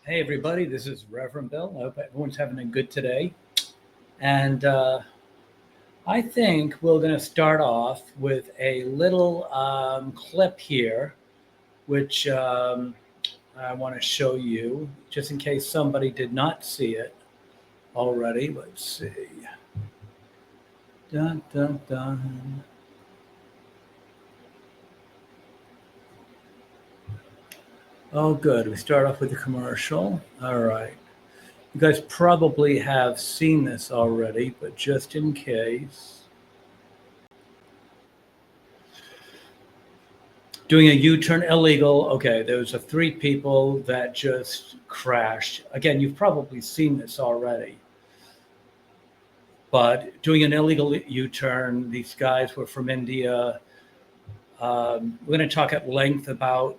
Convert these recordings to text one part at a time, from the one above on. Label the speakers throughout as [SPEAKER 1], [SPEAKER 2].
[SPEAKER 1] Hey, everybody, this is Reverend Bill. I hope everyone's having a good today. And I think we're going to start off with a little clip here, which I want to show you, just in case somebody did not see it already. Let's see. Dun, dun, dun. Oh, good. We start off with the commercial. All right. You guys probably have seen this already, but just in case. Doing a U-turn illegal. Okay, there was three people that just crashed. Again, you've probably seen this already, but doing an illegal U-turn. These guys were from India. We're going to talk at length about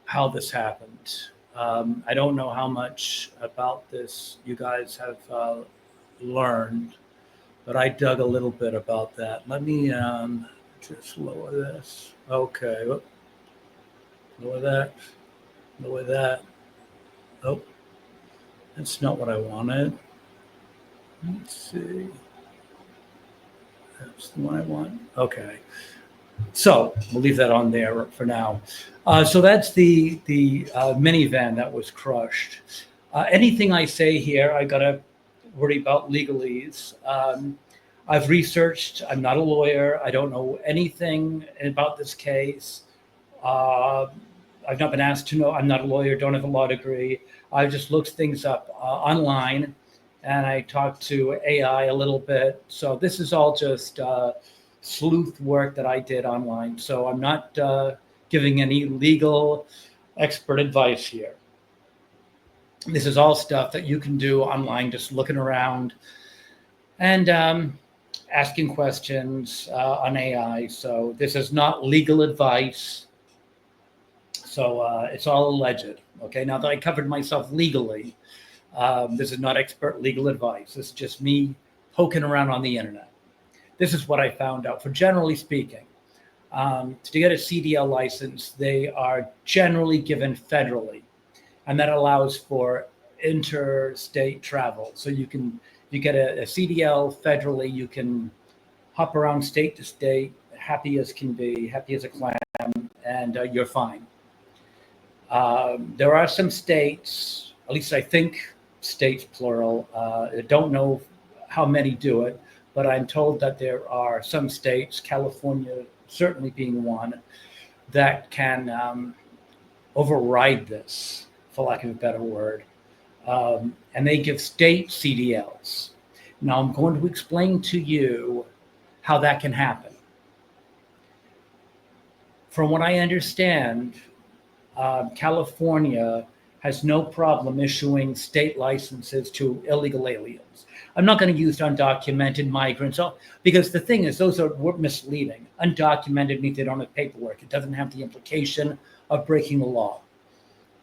[SPEAKER 1] how this happened. I don't know how much about this you guys have learned, but I dug a little bit about that. Let me just lower this. Okay, lower that, lower that. Oh, that's not what I wanted. Let's see. That's the one I want. Okay. So we'll leave that on there for now. So that's the minivan that was crushed. Anything I say here, I gotta worry about legalese. I've researched. I'm not a lawyer. I don't know anything about this case. Uh, I've not been asked to know. I'm not a lawyer. Don't have a law degree. I just looked things up online, and I talked to AI a little bit. So this is all just sleuth work that I did online. So I'm not giving any legal expert advice here. This is all stuff that you can do online, just looking around and asking questions on AI. So this is not legal advice. So it's all alleged. Okay, now that I covered myself legally, this is not expert legal advice. This is just me poking around on the internet. This is what I found out. For generally speaking, to get a CDL license, they are generally given federally, and that allows for interstate travel. So you get a CDL federally, you can hop around state to state, happy as can be, happy as a clam, and you're fine. There are some states, at least I think states plural. I don't know how many do it, but I'm told that there are some states, California certainly being one, that can override this, for lack of a better word, and they give state CDLs. Now I'm going to explain to you how that can happen. From what I understand, California has no problem issuing state licenses to illegal aliens. I'm not going to use undocumented migrants because the thing is, those are misleading. Undocumented means they don't have paperwork. It doesn't have the implication of breaking the law.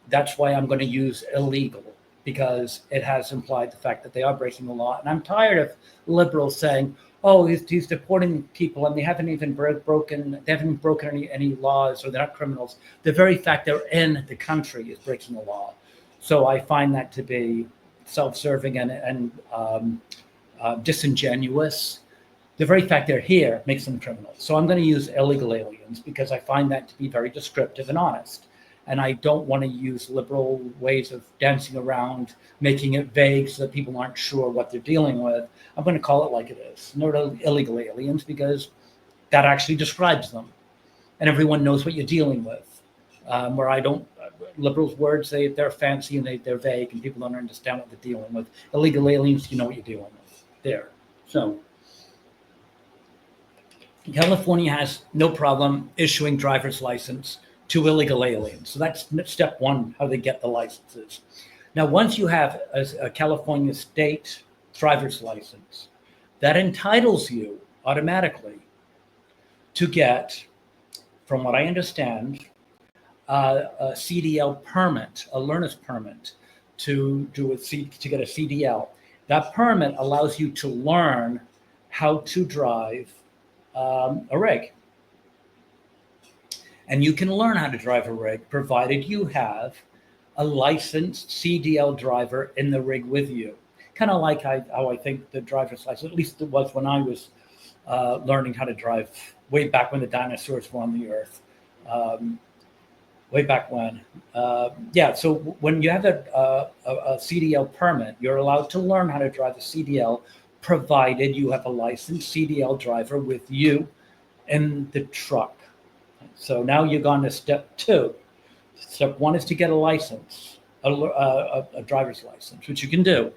[SPEAKER 1] That's why I'm going to use illegal, because it has implied the fact that they are breaking the law. And I'm tired of liberals saying, "Oh, he's deporting people, and they haven't even broken any laws, or they're not criminals." The very fact they're in the country is breaking the law. So I find that to be self-serving and disingenuous. The very fact they're here makes them criminals. So I'm going to use illegal aliens because I find that to be very descriptive and honest. And I don't want to use liberal ways of dancing around, making it vague so that people aren't sure what they're dealing with. I'm going to call it like it is. No illegal aliens, because that actually describes them. And everyone knows what you're dealing with. Where I don't, liberals' words, they're fancy and they're vague, and people don't understand what they're dealing with. Illegal aliens, you know what you're dealing with. There. So California has no problem issuing driver's license to illegal aliens. So that's step one, how they get the licenses. Now, once you have a California state driver's license, that entitles you automatically to get, from what I understand, a CDL permit, a learner's permit to get a CDL. That permit allows you to learn how to drive a rig. And you can learn how to drive a rig provided you have a licensed CDL driver in the rig with you. Kind of like how I think the driver's license, at least it was when I was learning how to drive way back when the dinosaurs were on the earth. Way back when. Yeah, so when you have a CDL permit, you're allowed to learn how to drive a CDL, provided you have a licensed CDL driver with you in the truck. So now you've gone to step 2. Step 1 is to get a license, a driver's license, which you can do.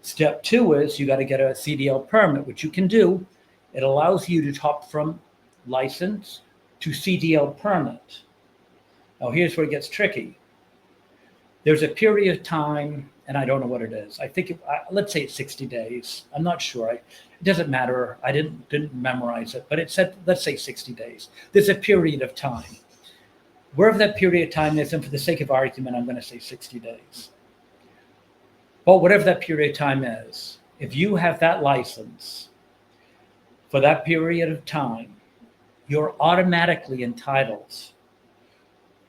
[SPEAKER 1] Step 2 is you got to get a CDL permit, which you can do. It allows you to hop from license to CDL permit. Now, here's where it gets tricky. There's a period of time, and I don't know what it is. I think, let's say it's 60 days. I'm not sure. It doesn't matter. I didn't memorize it, but it said, let's say 60 days. There's a period of time. Wherever that period of time is, and for the sake of argument, I'm going to say 60 days. But whatever that period of time is, if you have that license for that period of time, you're automatically entitled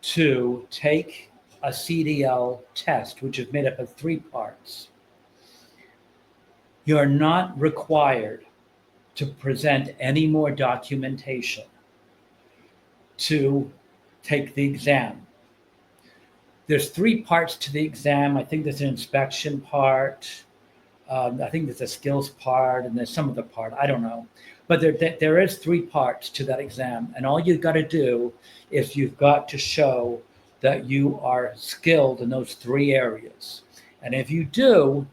[SPEAKER 1] to take a CDL test, which is made up of 3 parts. You're not required to present any more documentation to take the exam. There's 3 parts to the exam. I think there's an inspection part. I think there's a skills part, and there's some other part. I don't know. But there is 3 parts to that exam. And all you've got to do is you've got to show that you are skilled in those 3 areas. And if you do,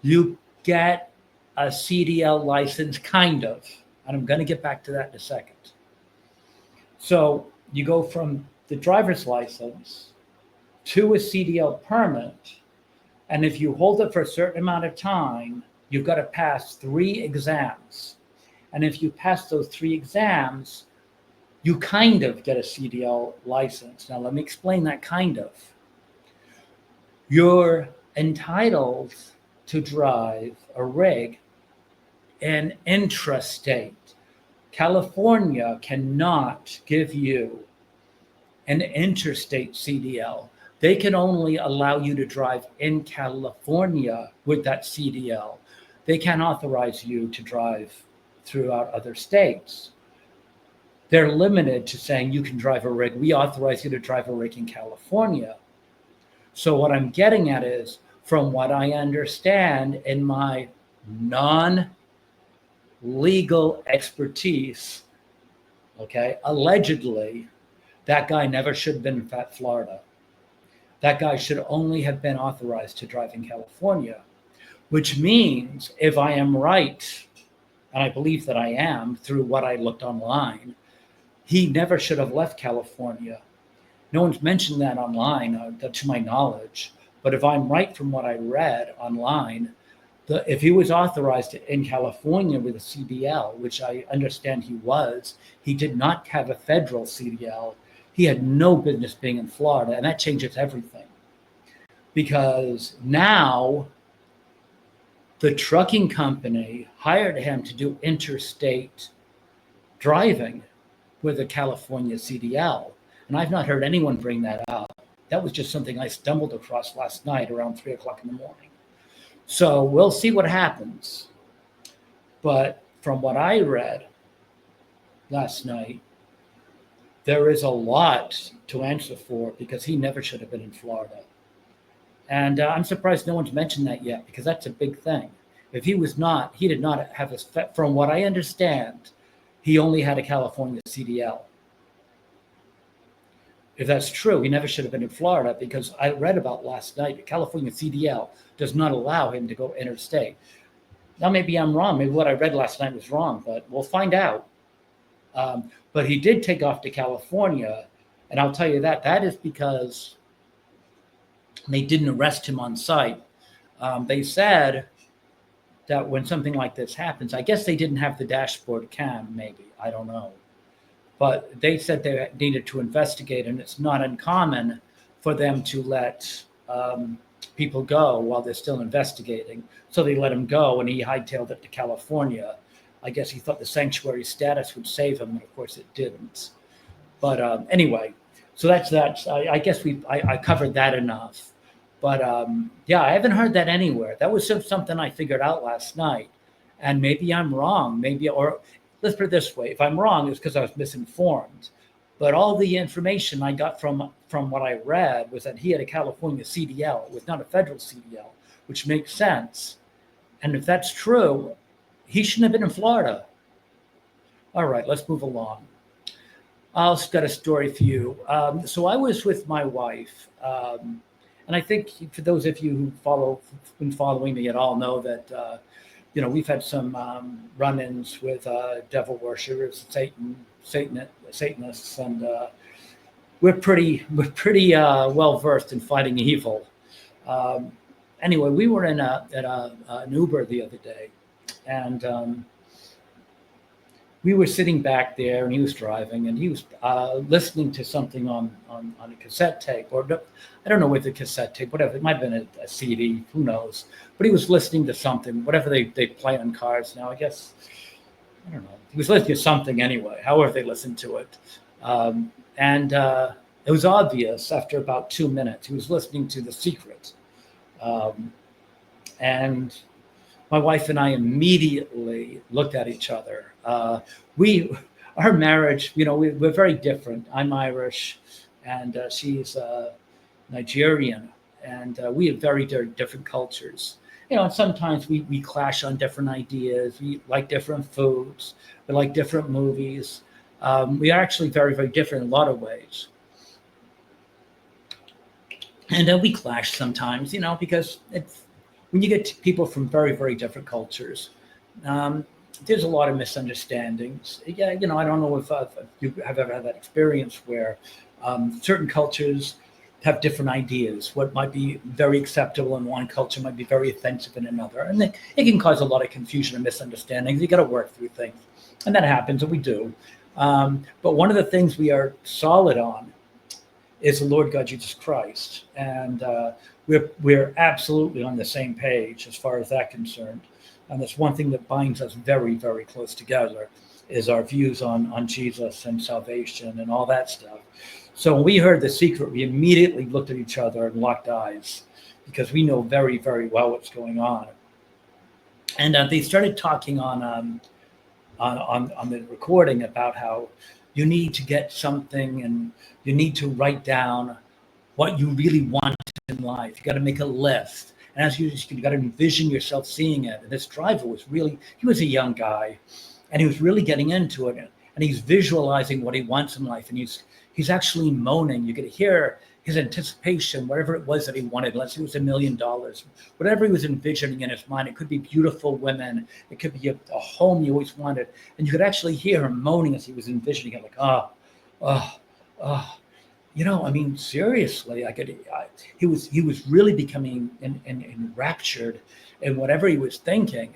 [SPEAKER 1] you get a CDL license, kind of. And I'm going to get back to that in a second. So you go from the driver's license to a CDL permit. And if you hold it for a certain amount of time, you've got to pass 3 exams. And if you pass those 3 exams, you kind of get a CDL license. Now, let me explain that kind of. You're entitled to drive a rig in intrastate. California cannot give you an interstate CDL. They can only allow you to drive in California with that CDL. They can't authorize you to drive throughout other states. They're limited to saying you can drive a rig. We authorize you to drive a rig in California. So what I'm getting at is, from what I understand in my non-legal expertise, okay, allegedly, that guy never should have been in Florida. That guy should only have been authorized to drive in California, which means if I am right, and I believe that I am through what I looked online, he never should have left California. No one's mentioned that online, to my knowledge. But if I'm right from what I read online, if he was authorized in California with a CDL, which I understand he was, he did not have a federal CDL. He had no business being in Florida, and that changes everything. Because now the trucking company hired him to do interstate driving with a California CDL. And I've not heard anyone bring that up. That was just something I stumbled across last night around 3:00 in the morning. So we'll see what happens. But from what I read last night, there is a lot to answer for, because he never should have been in Florida. And I'm surprised no one's mentioned that yet, because that's a big thing. If he did not have from what I understand, he only had a California CDL. If that's true, he never should have been in Florida, because I read about last night, a California CDL does not allow him to go interstate. Now, maybe I'm wrong. Maybe what I read last night was wrong, but we'll find out. But he did take off to California, and I'll tell you that is because they didn't arrest him on site. They said that when something like this happens, I guess they didn't have the dashboard cam, maybe. I don't know. But they said they needed to investigate, and it's not uncommon for them to let people go while they're still investigating. So they let him go, and he hightailed it to California. I guess he thought the sanctuary status would save him, and of course it didn't. But anyway, So that's I guess I covered that enough. But yeah, I haven't heard that anywhere. That was something I figured out last night, and maybe I'm wrong. Maybe, or let's put it this way: if I'm wrong, it's because I was misinformed. But all the information I got from what I read was that he had a California CDL. It was not a federal CDL, which makes sense. And if that's true, he shouldn't have been in Florida. All right, let's move along. I've got a story for you. So I was with my wife, and I think for those of you who been following me at all, know that we've had some run-ins with devil worshippers, Satanists, and we're pretty well versed in fighting evil. Anyway, we were in an Uber the other day, and we were sitting back there, and he was driving, and he was listening to something on a cassette tape, or I don't know whether cassette tape, whatever. It might have been a CD, who knows? But he was listening to something, whatever they play on cars now, I guess. I don't know. He was listening to something anyway, however they listened to it. And it was obvious after about 2 minutes, he was listening to The Secret. And my wife and I immediately looked at each other. Our marriage, we're very different. I'm Irish, and she's Nigerian, and we have very different cultures. And sometimes we clash on different ideas. We like different foods. We like different movies. We are actually very, very different in a lot of ways. And we clash sometimes, because when you get people from very, very different cultures, there's a lot of misunderstandings. Yeah, I don't know if you have ever had that experience where certain cultures have different ideas. What might be very acceptable in one culture might be very offensive in another. And it can cause a lot of confusion and misunderstandings. You got to work through things. And that happens, and we do. But one of the things we are solid on is the Lord God Jesus Christ. And we're absolutely on the same page as far as that's concerned. And that's one thing that binds us very, very close together is our views on Jesus and salvation and all that stuff. So when we heard The Secret, we immediately looked at each other and locked eyes because we know very, very well what's going on. And they started talking on the recording about how you need to get something and you need to write down what you really want in life. You got to make a list. And as you got to envision yourself seeing it. And this driver he was a young guy, and he was really getting into it. And he's visualizing what he wants in life. And he's actually moaning. You could hear his anticipation, whatever it was that he wanted. Let's say it was $1 million. Whatever he was envisioning in his mind. It could be beautiful women. It could be a home he always wanted. And you could actually hear him moaning as he was envisioning it, like, seriously, he was really becoming enraptured in whatever he was thinking.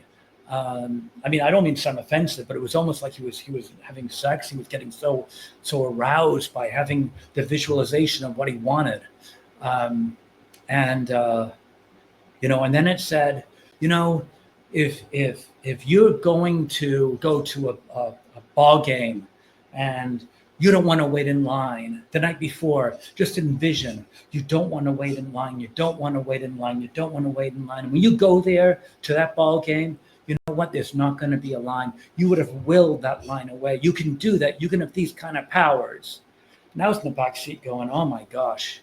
[SPEAKER 1] I don't mean to sound offensive, but it was almost like he was having sex. He was getting so aroused by having the visualization of what he wanted. And then it said, if you're going to go to a ball game and you don't want to wait in line the night before, just envision, you don't want to wait in line. You don't want to wait in line. You don't want to wait in line. And when you go there to that ball game, you know what? There's not going to be a line. You would have willed that line away. You can do that. You can have these kind of powers. And I was in the back seat going, oh my gosh,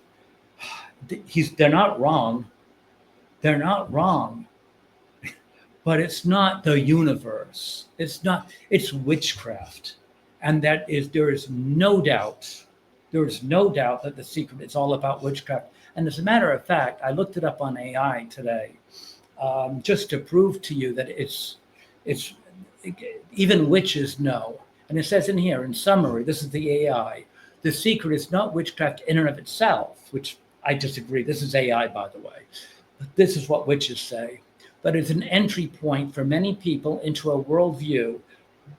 [SPEAKER 1] they're not wrong. They're not wrong. But it's not the universe. It's witchcraft. And there is no doubt that The Secret is all about witchcraft. And as a matter of fact, I looked it up on AI today, just to prove to you that it's even witches know. And it says in here, in summary, this is the AI. The Secret is not witchcraft in and of itself, which I disagree. This is AI, by the way. But this is what witches say. But it's an entry point for many people into a worldview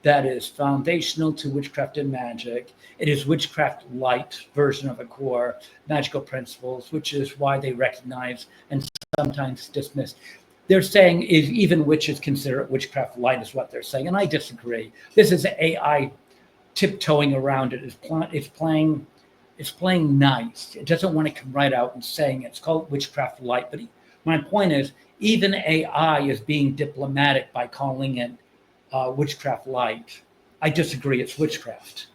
[SPEAKER 1] that is foundational to witchcraft and magic. It is witchcraft light version of a core magical principles, which is why they recognize and sometimes dismiss. They're saying even witches consider it witchcraft light is what they're saying. And I disagree. This is AI tiptoeing around it. It's playing It's playing nice. It doesn't want to come right out and saying it. It's called witchcraft light. But my point is, even AI is being diplomatic by calling it witchcraft light. I disagree. It's witchcraft.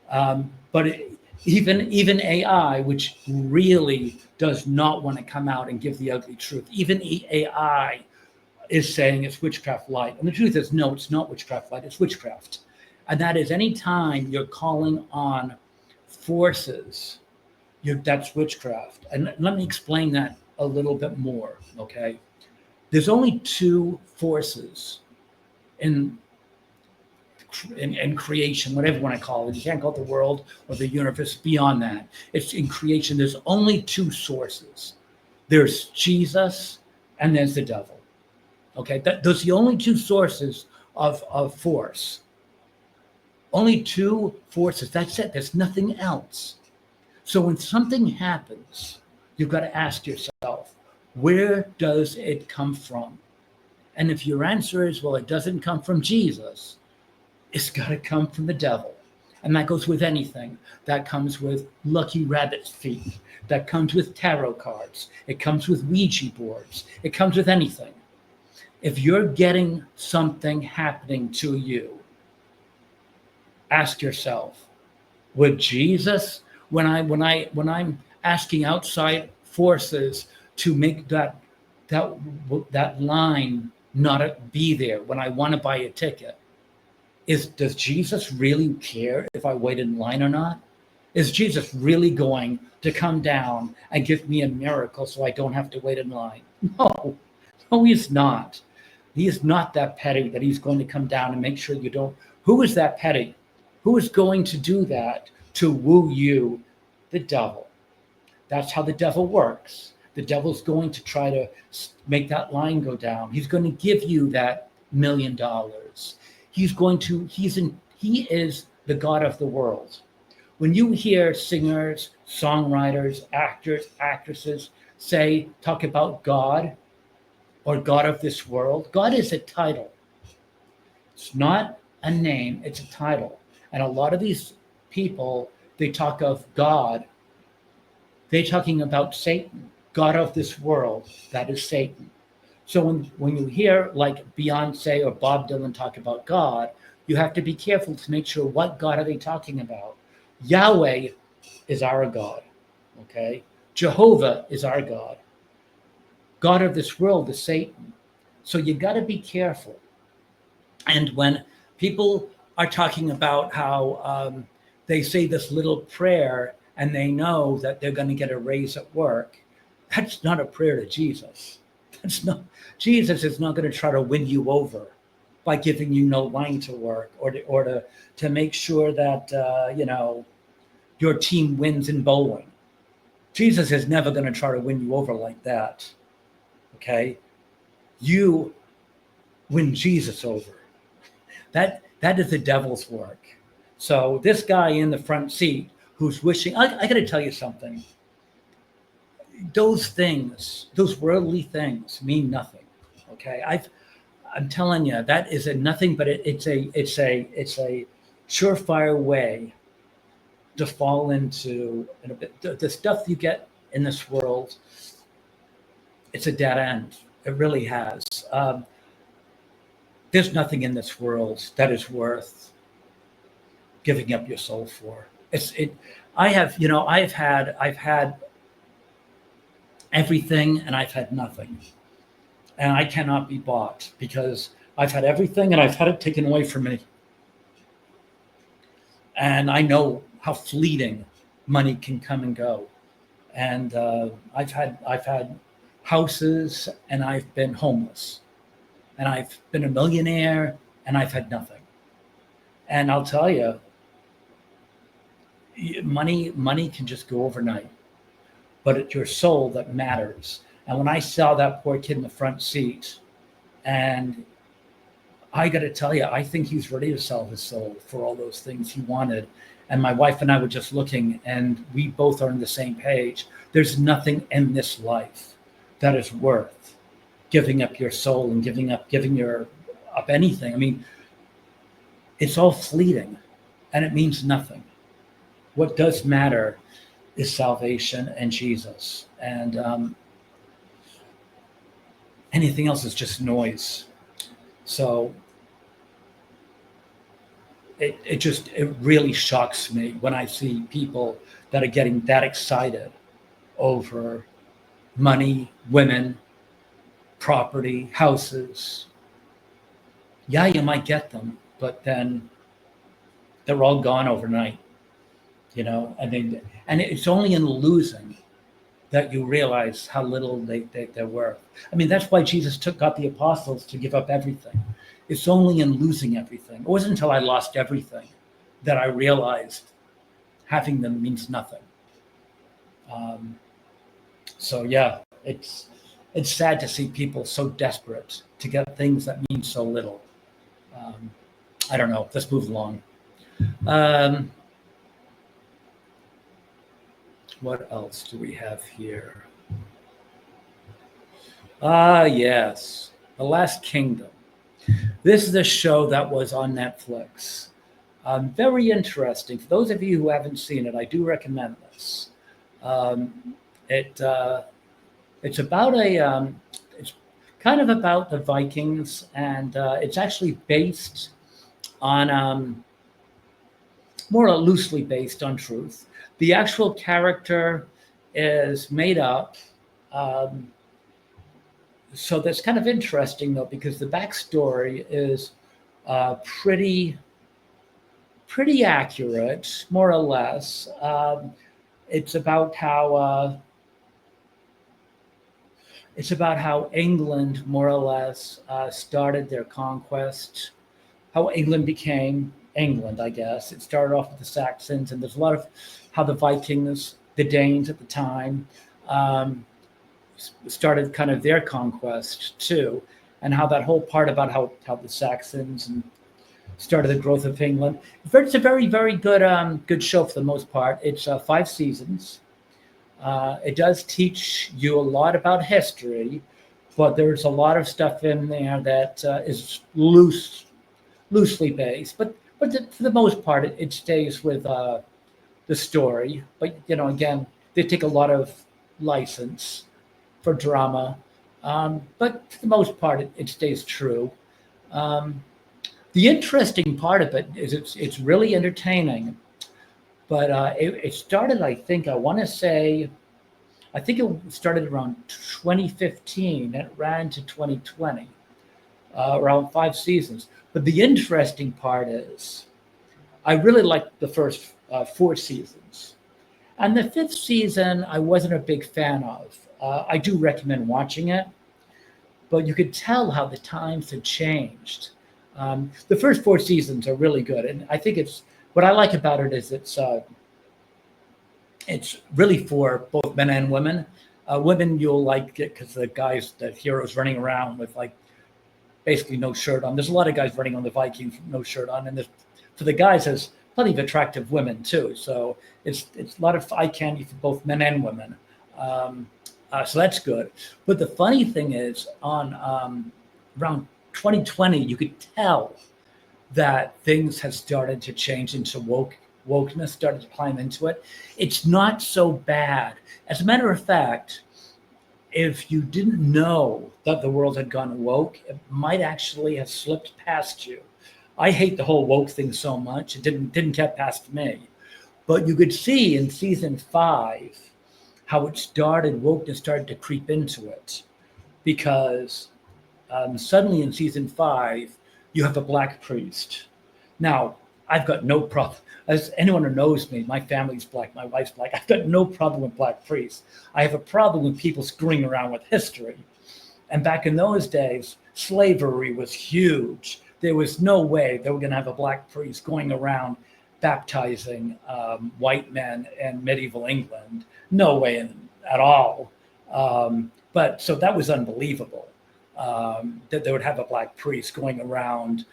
[SPEAKER 1] But even AI, which really does not want to come out and give the ugly truth, even AI is saying it's witchcraft light. And the truth is, no, it's not witchcraft light. It's witchcraft. And that is any time you're calling on forces, that's witchcraft. And let me explain that a little bit more, okay? There's only two forces in creation, whatever you want to call it. You can't call it the world or the universe. Beyond that, it's in creation. There's only two sources. There's Jesus and there's the devil. Okay, those are the only two sources of force. Only two forces. That's it. There's nothing else. So when something happens, you've got to ask yourself, where does it come from? And if your answer is, well, it doesn't come from Jesus, it's got to come from the devil. And that goes with anything. That comes with lucky rabbit's feet. That comes with tarot cards. It comes with Ouija boards. It comes with anything. If you're getting something happening to you, ask yourself, would Jesus, when I'm asking outside forces to make that line not be there when I want to buy a ticket, does Jesus really care if I wait in line or not? Is Jesus really going to come down and give me a miracle so I don't have to wait in line? No, he's not. He is not that petty that he's going to come down and make sure you don't. Who is that petty? Who is going to do that to woo you? The devil. That's how the devil works. The devil's going to try to make that line go down. He's going to give you that $1 million. He is the God of the world. When you hear singers, songwriters, actors, actresses talk about God or God of this world, God is a title. It's not a name, it's a title. And a lot of these people, they talk of God, they're talking about Satan, God of this world, that is Satan. So when you hear like Beyonce or Bob Dylan talk about God, you have to be careful to make sure what God are they talking about. Yahweh is our God, okay? Jehovah is our God. God of this world is Satan. So you got to be careful. And when people are talking about how they say this little prayer and they know that they're going to get a raise at work, that's not a prayer to Jesus. Jesus is not going to try to win you over by giving you no line to work or to make sure that your team wins in bowling. Jesus is never going to try to win you over like that. Okay, you win Jesus over. That is the devil's work. So this guy in the front seat who's wishing, I got to tell you something. Those things, those worldly things, mean nothing. Okay, I'm telling you, that is a nothing, but it's a surefire way to fall into the stuff you get in this world. It's a dead end. It really has. There's nothing in this world that is worth giving up your soul for. I've had everything and I've had nothing. And I cannot be bought because I've had everything and I've had it taken away from me. And I know how fleeting money can come and go. And I've had houses and I've been homeless. And I've been a millionaire and I've had nothing. And I'll tell you, money can just go overnight. But it's your soul that matters. And when I saw that poor kid in the front seat, and I got to tell you, I think he's ready to sell his soul for all those things he wanted. And my wife and I were just looking, and we both are on the same page. There's nothing in this life that is worth giving up your soul and giving up anything. I mean, it's all fleeting, and it means nothing. What does matter is salvation and Jesus. And anything else is just noise. So it really shocks me when I see people that are getting that excited over money, women, property, houses. Yeah, you might get them, but then they're all gone overnight, you know. And it's only in losing that you realize how little they're worth. I mean, that's why Jesus got the apostles to give up everything. It's only in losing everything. It wasn't until I lost everything that I realized having them means nothing. Um, so yeah, it's sad to see people so desperate to get things that mean so little. Um, I don't know. Let's move along. Um, what else do we have here? Yes, The Last Kingdom. This is a show that was on Netflix. Very interesting. For those of you who haven't seen it, I do recommend this. Um, it it's about it's kind of about the Vikings, and it's actually based on more loosely based on truth. The actual character is made up. Um, so that's kind of interesting though, because the backstory is pretty accurate, more or less. It's about how England, more or less, started their conquest. How England became England, I guess. It started off with the Saxons, and there's a lot of how the Vikings, the Danes at the time, um, started kind of their conquest too, and how that whole part about how the Saxons and started the growth of England. It's a very, very good show for the most part. It's 5 seasons. It does teach you a lot about history, but there's a lot of stuff in there that is loosely based. But for the most part, it stays with the story. But you know, again, they take a lot of license for drama, but for the most part, it stays true. Um, the interesting part of it is it's really entertaining, but it started. I think it started around 2015 and it ran to 2020, around 5 seasons. But the interesting part is, I really liked the first 4 seasons, and the 5th season I wasn't a big fan of. I do recommend watching it, but you could tell how the times had changed. The first 4 seasons are really good, and I think it's what I like about it is it's really for both men and women. Women, you'll like it because the heroes running around with like basically no shirt on. There's a lot of guys running on the Vikings with no shirt on, and for the guys, there's plenty of attractive women too. So it's a lot of eye candy for both men and women. So that's good. But the funny thing is, on around 2020, you could tell that things have started to change into wokeness, started to climb into it. It's not so bad. As a matter of fact, if you didn't know that the world had gone woke, it might actually have slipped past you. I hate the whole woke thing so much; it didn't get past me. But you could see in season 5 how wokeness started to creep into it, because suddenly in season 5 you have a black priest. Now I've got no problem. As anyone who knows me, my family's black, my wife's black. I've got no problem with black priests. I have a problem with people screwing around with history. And back in those days, slavery was huge. There was no way they were going to have a black priest going around baptizing white men in medieval England. No way at all. But so that was unbelievable, that they would have a black priest going around,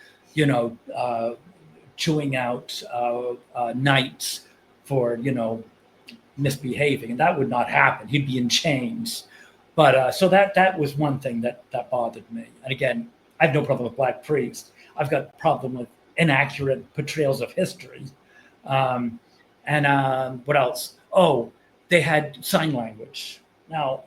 [SPEAKER 1] chewing out knights for, misbehaving. And that would not happen. He'd be in chains. But so that was one thing that bothered me. And again, I have no problem with black priests. I've got a problem with inaccurate portrayals of history. And what else? Oh, they had sign language. Now,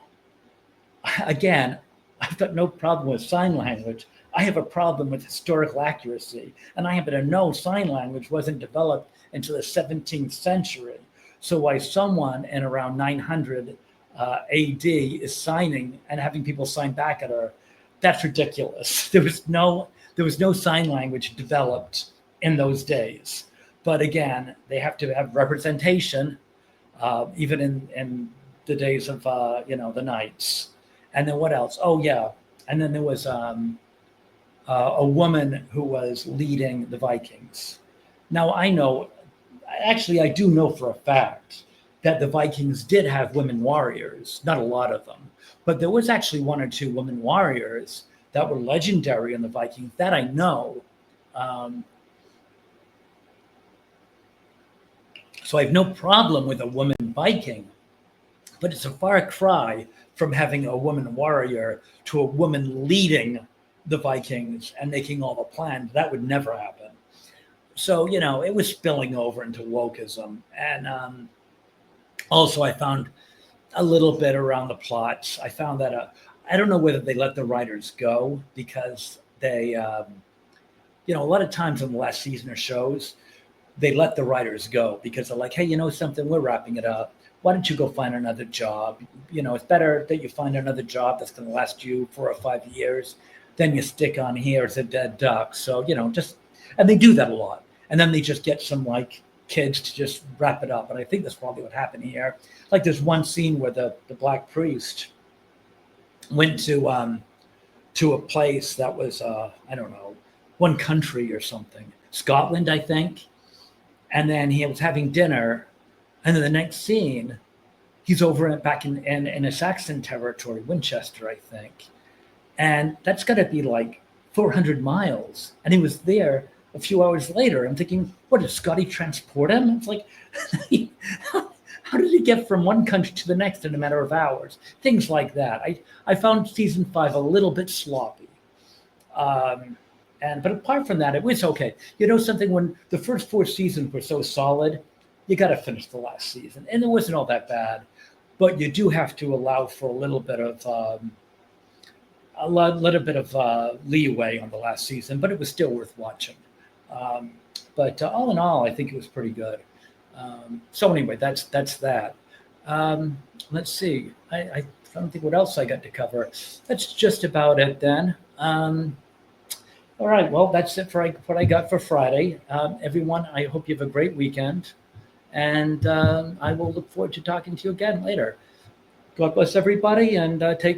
[SPEAKER 1] again, I've got no problem with sign language. I have a problem with historical accuracy. And I happen to know sign language wasn't developed until the 17th century. So why someone in around 900 AD is signing and having people sign back at her, that's ridiculous. There was no sign language developed in those days. But again, they have to have representation, even in the days of the knights. And then what else? Oh yeah, and then there was a woman who was leading the Vikings. Now I know, actually, I do know for a fact that the Vikings did have women warriors. Not a lot of them, but there was actually one or two women warriors that were legendary in the Vikings that I know. So I have no problem with a woman Viking, but it's a far cry from having a woman warrior to a woman leading the Vikings and making all the plans. That would never happen. So, it was spilling over into wokeism. And also, I found a little bit around the plots. I found that I don't know whether they let the writers go because they, a lot of times in the last season of shows, they let the writers go because they're like, hey, something, we're wrapping it up. Why don't you go find another job? It's better that you find another job that's going to last you 4 or 5 years than you stick on here as a dead duck. So, and they do that a lot. And then they just get some kids to just wrap it up. And I think that's probably what happened here. Like there's one scene where the black priest went to a place that was, I don't know, one country or something, Scotland, I think. And then he was having dinner, and then the next scene, he's over back in a Saxon territory, Winchester, I think. And that's got to be 400 miles. And he was there a few hours later. I'm thinking, what, did Scotty transport him? It's like, how did he get from one country to the next in a matter of hours? Things like that. I found season 5 a little bit sloppy. But apart from that, it was okay. Something, when the first 4 seasons were so solid, you got to finish the last season. And it wasn't all that bad, but you do have to allow for a little bit of leeway on the last season, but it was still worth watching. But all in all, I think it was pretty good. So anyway, that's that. Let's see. I don't think what else I got to cover. That's just about it then. All right, well, that's it for what I got for Friday. Everyone, I hope you have a great weekend, and I will look forward to talking to you again later. God bless everybody, and take